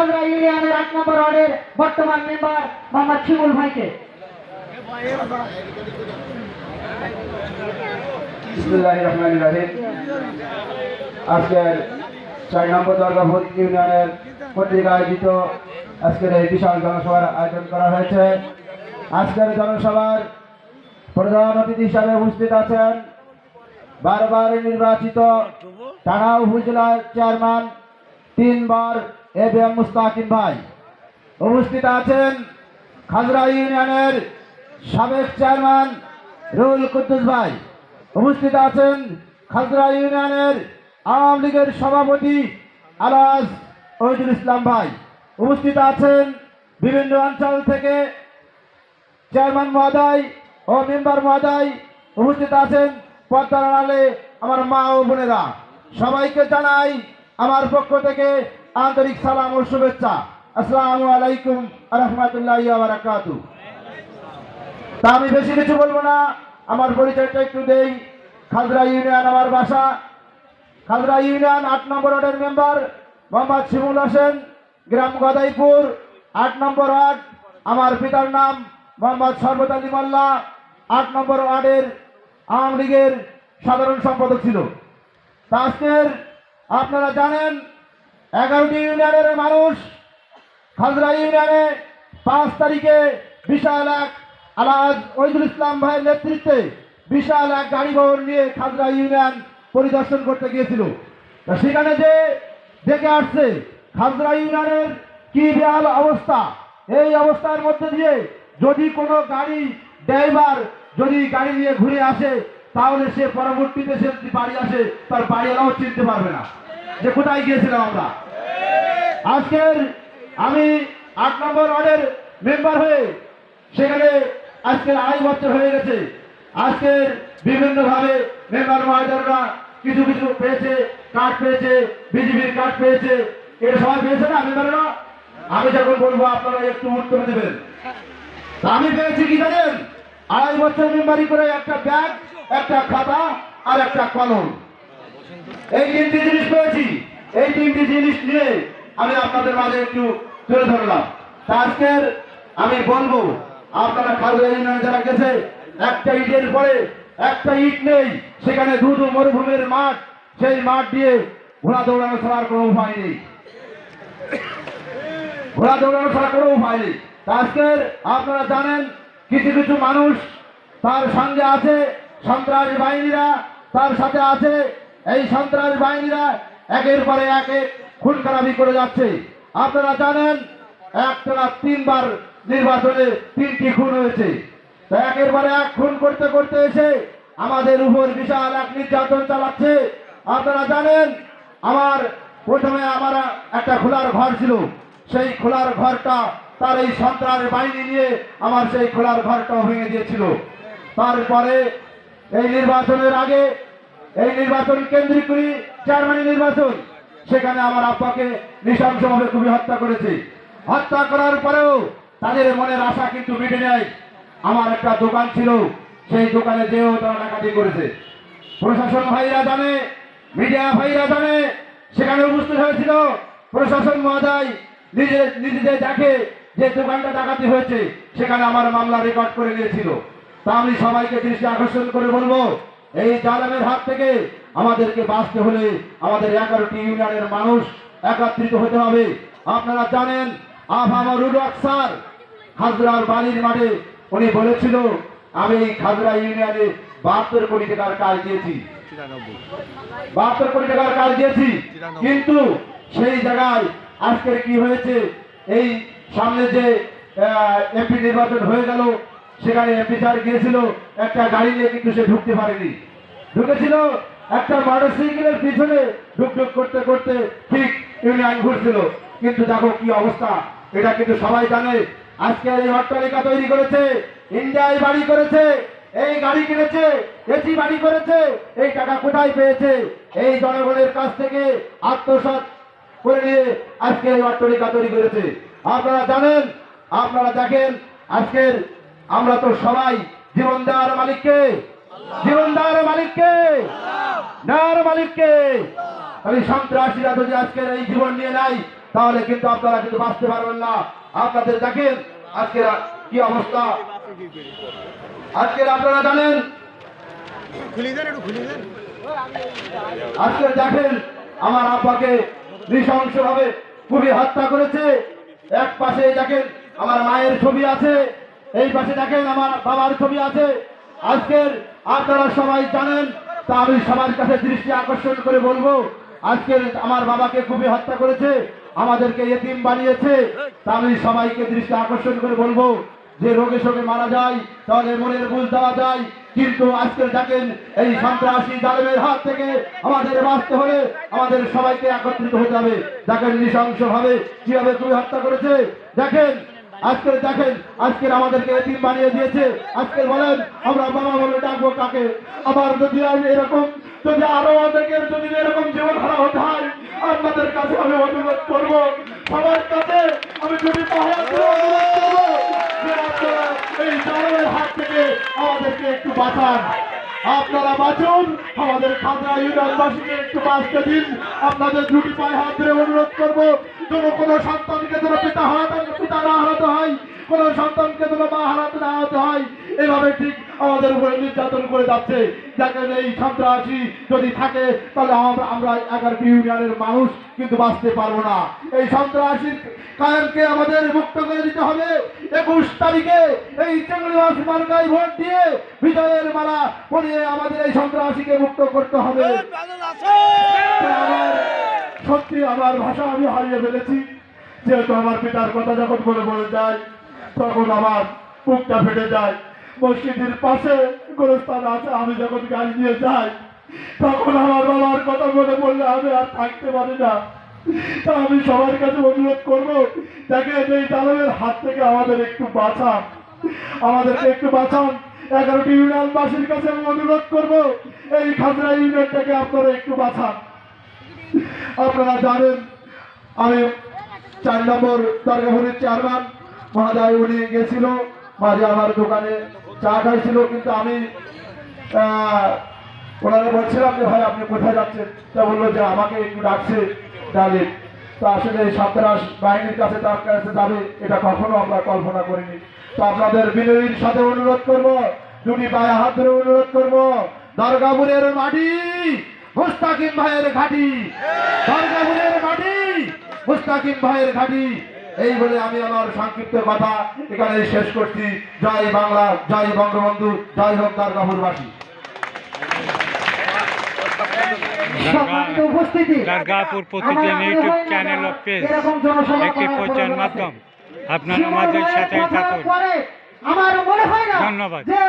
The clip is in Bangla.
খাজরা ইউনিয়নের 8 নম্বর ওয়ার্ডের বর্তমান মেম্বার মোহাম্মদ শিমুল ভাইকে। বিসমিল্লাহির রহমানির রহিম। আজকের 4 নম্বর দরগাপুর ইউনিয়নের কর্তৃক আয়োজিত আজকের এই বিশাল জনসভার আয়োজন করা হয়েছে। আজকের জনসভার প্রধান অতিথি হিসাবে উপস্থিত আছেন বারবার নির্বাচিত টাঙ্গাইল উপজেলার চেয়ারম্যান 3 বার এবিএম মুস্তাকিম ভাই। উপস্থিত আছেন খাজরা ইউনিয়নের সাবেক চেয়ারম্যান রুহুল কুদ্দুস ভাই। উপস্থিত আছেন খাজরা ইউনিয়নের আওয়ামী লীগের সভাপতি আলাজ ওহিদুল ইসলাম ভাই। উপস্থিত আছেন বিভিন্ন অঞ্চল থেকে চেয়ারম্যান মহোদয় ও মেম্বার মহোদয়। উপস্থিত আছেন পর্দার আড়ালে আমার মা ও বোনেরা। সবাইকে জানাই আমার পক্ষ থেকে আন্তরিক সালাম ও শুভেচ্ছা। আসসালামু আলাইকুম ওয়া রাহমাতুল্লাহি ওয়া বারাকাতুহু। তা আমি বেশি কিছু বলবো না, আমার পরিচয়টা একটু দেই। খাজরা ইউনিয়ন আমার বাসা। খাজরা ইউনিয়ন 8 নম্বর ওয়ার্ডের মেম্বার মোহাম্মদ শিমুল হোসেন, গ্রাম গদাইপুর, 8 নম্বর ওয়ার্ড। আমার পিতার নাম মোহাম্মদ শরবত আলী মোল্লা, 8 নম্বর ওয়ার্ডের আওয়ামী লীগের সাধারণ সম্পাদক ছিল। তা আজকের আপনারা জানেন 11টি ইউনিয়নের মানুষ খাজরা ইউনিয়নে 5 তারিখে বিশাল এক আলাজ ওহিদুল ইসলাম ভাইয়ের নেতৃত্বে বিশাল এক গাড়ি বহর নিয়ে খাজরা ইউনিয়ন পরিদর্শন করতে গিয়েছিল। তা সেখানে যে দেখে আসছে খাজরা ইউনিয়নের কি বেহাল অবস্থা। এই অবস্থার মধ্যে দিয়ে যদি কোনো গাড়ি ড্রাইভার যদি গাড়ি নিয়ে ঘুরে আসে তাহলে সে পরবর্তীতে সে যদি বাড়ি আসে তার বাড়িওয়ালাও চিনতে পারবে না যে কোথায় গিয়েছিলাম আমরা। আজকের আমি 8 নম্বর ওয়ার্ডের মেম্বার হয়ে সেখানে আজকের 2.5 বছর হয়ে গেছে। আজকের বিভিন্নভাবে মেম্বার মহোদয়রা কিছু কিছু পেয়েছে, কার্ড পেয়েছে, বিজেপির কার্ড পেয়েছে। এটা সবাই পেয়েছে না মেম্বাররা? আমি যখন বলবো আপনারা একটু উত্তর দেবেন। আমি পেয়েছি কি জানেন? 2.5 বছর মেম্বারি করে একটা ব্যাগ, একটা খাতা আর একটা কলম, এই 3টি জিনিস পেয়েছি। এই 3টি জিনিস নিয়ে আমি আপনাদের মাঝে একটু তুলে ধরলাম। আজকের আমি বলবো আপনারা খাজরা ইউনিয়নে যারা গেছে, একটা ইটের পরে একটা ইট নেই, সেখানে ধুধু মরুভূমির মাঠ, সেই মাঠ দিয়ে ঘোড়া দৌড়ানো ছাড়ার কোনো উপায় নেই। ঘোড়া দৌড়ানো ছাড়া কোনো উপায় নেই। আজকের আপনারা জানেন কিছু কিছু মানুষ তার সঙ্গে আছে সন্ত্রাস বাহিনীরা, তার সাথে আছে এই সন্ত্রাস বাহিনীরা একের পরে এক খুন খারাপি করে যাচ্ছে। আপনারা জানেন একটানা 3 বার নির্বাচনে 3টি খুন হয়েছে। তা একের পরে এক খুন করতে করতে এসে আমাদের উপর বিশাল এক নির্যাতন চালাচ্ছে। আপনারা জানেন আমার প্রথমে আমার একটা খোলার ঘর ছিল, সেই খোলার ঘরটা তার এই সন্ত্রাস বাহিনী নিয়ে আমার সেই খোলার ঘরটাও ভেঙে দিয়েছিল। তারপরে এই নির্বাচনের আগে এই নির্বাচন কেন্দ্রিক করি চেয়ারম্যান নির্বাচন, সেখানে আমার আব্বাকে নৃশংসভাবে খুবই হত্যা করেছে। হত্যা করার পরেও তাদের মনের আশা কিন্তু মিটে নেয়। আমার একটা দোকান ছিল, সেই দোকানে যেও তারা ডাকাতি করেছে। প্রশাসন ভাইরা জানে, মিডিয়া ভাইরা জানে, সেখানে উপস্থিত হয়েছিল। প্রশাসন মহোদয় নিজে দেখে যে দোকানটা ডাকাতি হয়েছে, সেখানে আমার মামলা রেকর্ড করে নিয়েছিল। তা আমি সবাইকে দৃষ্টি আকর্ষণ করে বলবো, এই জালেমের হাত থেকে আমাদেরকে বাঁচতে হলে আমাদের 11টি ইউনিয়নের মানুষ একত্রিত হতে হবে। আপনারা জানেন আফামরুল আকসার খাজরার বালির মাঠে উনি বলেছিল আমি এই খাজরা ইউনিয়নে 72 কোটি টাকার কাজ দিয়েছি, 72 কোটি টাকার কাজ দিয়েছি। কিন্তু সেই জায়গায় আজকের কি হয়েছে, এই সামনে যে এমপি নির্বাচন হয়ে গেল, সেখানে এমপি স্যার গিয়েছিল একটা গাড়ি নিয়ে, কিন্তু সে ঢুকতে পারেনি। ঢুকেছিল একটা মোটরসাইকেলের পিছনে ঢুকঢুক করতে করতে ঠিক ইউনিয়ন ঘুরছিল। কিন্তু দেখো কি অবস্থা, এটা কিন্তু সবাই জানে। আজকে এই অট্টালিকা তৈরি করেছে, ইন্ডিয়ায় বাড়ি করেছে, এই গাড়ি কিনেছে, এসি বাড়ি করেছে, এই টাকা কোথায় পেয়েছে? এই জনগণের কাছ থেকে আত্মসাৎ করে নিয়ে আজকে এই অট্টালিকা তৈরি করেছে। আপনারা জানেন, আপনারা দেখেন আজকের আমরা তো সবাই জীবন দেওয়ার মালিককে, জীবন দেওয়ার মালিককে, দেওয়ার মালিককে। তাহলে সন্ত্রাসীরা যদি আজকের এই জীবন নিয়ে নেয়, তাহলে কিন্তু আপনারা কিন্তু বাঁচতে পারবেন না। আপনাদের দেখেন আজকের কি অবস্থা, আজকের আপনারা জানেন, আজকে দেখেন আমার আব্বাকে নৃশংসভাবে খুবই হত্যা করেছে। এক পাশে দেখেন আমার মায়ের ছবি আছে, এই পাশে দেখেন আমার বাবার ছবি আছে। আজকের আপনারা সবাই জানেন, তা আমি সবার কাছে দৃষ্টি আকর্ষণ করে বলবো, আজকের আমার বাবাকে খুবই হত্যা করেছে, আমাদেরকে এতিম বানিয়েছে। তা আমি সবাইকে দৃষ্টি আকর্ষণ করে বলবো, যে রোগে শোকে মারা যায় তাহলে মনের বুঝ দেওয়া যায়, কিন্তু আজকে দেখেন এই সন্ত্রাসী জালেমের হাত থেকে আমাদের বাঁচতে হলে আমাদের সবাইকে একত্রিত হতে হবে। দেখেন নৃশংসভাবে কিভাবে তুমি হত্যা করেছে, দেখেন আজকে দেখেন আজকের আমাদেরকে এতিম বানিয়ে দিয়েছে। আজকে বলেন আমরা বাবা বলে ডাকবো কাকে? আবার যদি এরকম যদি আরো অনেকের যদি এরকম জীবন হারা হতে হয়, আপনাদের কাছে আমি অনুরোধ করবো, সবার কাছে আমি যদি অনুরোধ করবো যে আপনারা এই জালেমের হাত থেকে আমাদেরকে একটু বাঁচান, আপনারা বাঁচুন, আমাদের খাজরা ইউনিয়নবাসীকে একটু বাঁচতে দিন। আপনাদের দুটি পায়ে হাত ধরে অনুরোধ করবো, যেন কোনো সন্তানকে যেন পিতা না হারাতে হয়, কোনো সন্তানকে যেন মা হারাতে না হতে হয়। এভাবে ঠিক আমাদের উপরে নির্যাতন করে যাচ্ছে। দেখেন এই সন্ত্রাসী যদি থাকে তাহলে আমরা 11টি ইউনিয়নের মানুষ কিন্তু বাঁচতে পারবো না। এই সন্ত্রাসীর কায়েমকে আমাদের মুক্ত করে দিতে হবে। 21 তারিখে এই চিংড়িমাছ মার্কায় ভোট দিয়ে বিজয়ের মালা পরিয়ে আমাদের এই সন্ত্রাসীকে মুক্ত করতে হবে। সত্যি আমার ভাষা আমি হারিয়ে ফেলেছি, যেহেতু আমার পিতার কথা যখন বলে বলে যায় তখন আমার বুকটা ফেটে যায়। মসজিদের পাশে গোরস্থান আছে, আমি যখন গাড়ি নিয়ে যাই তখন আমার বাবার কথা বলে বললে আমি আর থাকতে পারি না। তা আমি সবার কাছে অনুরোধ করবো, দেখেন এই জালেমের হাত থেকে আমাদের একটু বাঁচান, আমাদেরকে একটু বাঁচান। 11টি ইউনিয়নবাসীর কাছে আমি অনুরোধ করবো, এই খাজরা ইউনিয়নটাকে আপনারা একটু বাঁচান। আপনারা জানেন আমি 4 নম্বর দরগাপুরের চেয়ারম্যান মহোদয়, উনি গেছিল মাঝে আমার দোকানে চা খাইছিল, কিন্তু আমি ওনারা বলছিলাম যে ভাই আপনি কোথায় যাচ্ছেন, তা বললো যে আমাকে একটু ডাকছে ডালে। তো আসলে সন্ত্রাস বাহিনীর কাছে তার কাছে যাবে এটা কখনো আমরা কল্পনা করিনি। তো আপনাদের বিনয়ীর সাথে অনুরোধ করব, দুটি পায়ে হাত ধরে অনুরোধ করব, দরগাপুরের মাটি মুস্তাকিম ভাইয়ের ঘাঁটি, দরগাপুরের মাটি মুস্তাকিম ভাইয়ের ঘাঁটি। এই বলে আমি আমার সংক্ষিপ্ত কথা এখানে শেষ করছি। জয় বাংলা, জয় বঙ্গবন্ধু, জয় হোক দরগাপুরবাসী। সম্মানিত উপস্থিতি, দুর্গাপুর প্রতিদিন ইউটিউব চ্যানেল ও পেজ একটি প্রচার মাধ্যম। আপনারা আমাদের সাথেই থাকুন। আমার মনে হয় না ধন্যবাদ। যে